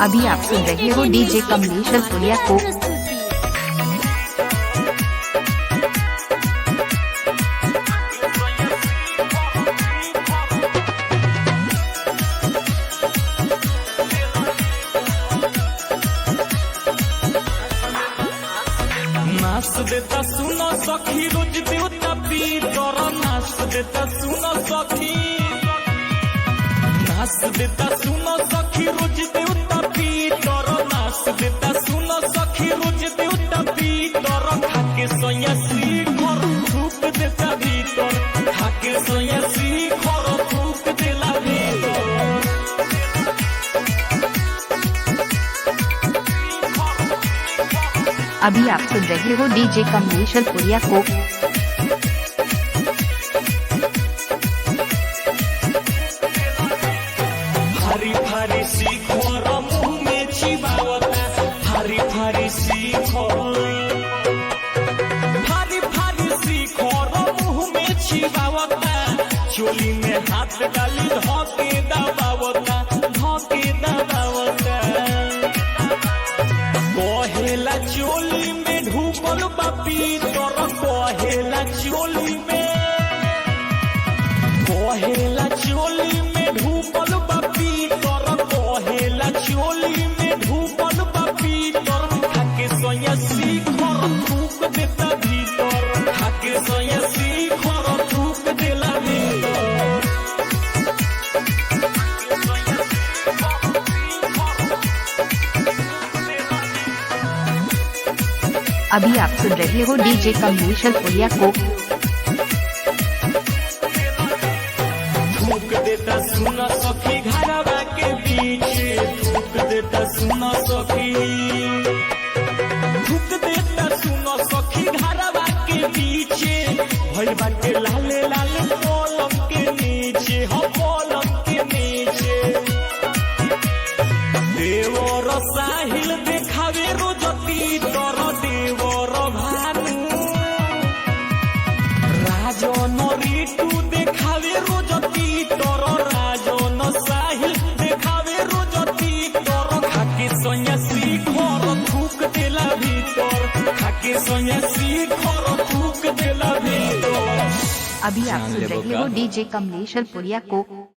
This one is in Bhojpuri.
अभी आप सुन रहे हो डीजे कमलेश रसोलिया को। नाच देता सुनो सखी रोज देवता पीतर, नाच देता सुनो सखी, नाच देता सुनो सखी रोज देवता पीतर, नाच देता सुनो सखी रोज देवता पीतर। खाके सोया शिखर फूक देता भीतर, खाके सोया शिखर फूक देला भीतर। अभी आप सुन रहे हो डीजे कमलेश रसोलिया को। भारी भारी शिखर मुँह में चिबावता, भारी भारी शिखर, भारी भारी शिखर मुँह में चिबावता। चोली में हाथ डाली धोके दबावता, धोके दबावता। कहेला चोली में ढूकल बा पीतर, कहेला चोली में, कहेला चोली में ढूकल बा पीतर, कहेला चोली में ढूकल बा पीतर। खाके सोया शिखर फूक देता भीतर, खाके सोया शिखर फूक देला भीतर। अभी आप सुन रहे हो डीजे कमलेश रसोलिया को। फूक देता सुना सखी घरवा के पीछे, फूक देता सुना सखी, फूक देता सुना सखी घरवा के पीछे। भइल बाटे लाले लाले पलंग के नीचे, हो पलंग के नीचे। देवर साहिल देखावे रोज तीतर, देवर भानु राजन ऋतु देखावे रोज तीतर, राजन साहिल देखावे रोज तीतर। खाके सोया शिखर फूक देला भीतर, खाके सोया शिखर फूक देला भीतर। अभी आप सुन रहे हो डीजे कमलेश रसोलिया को।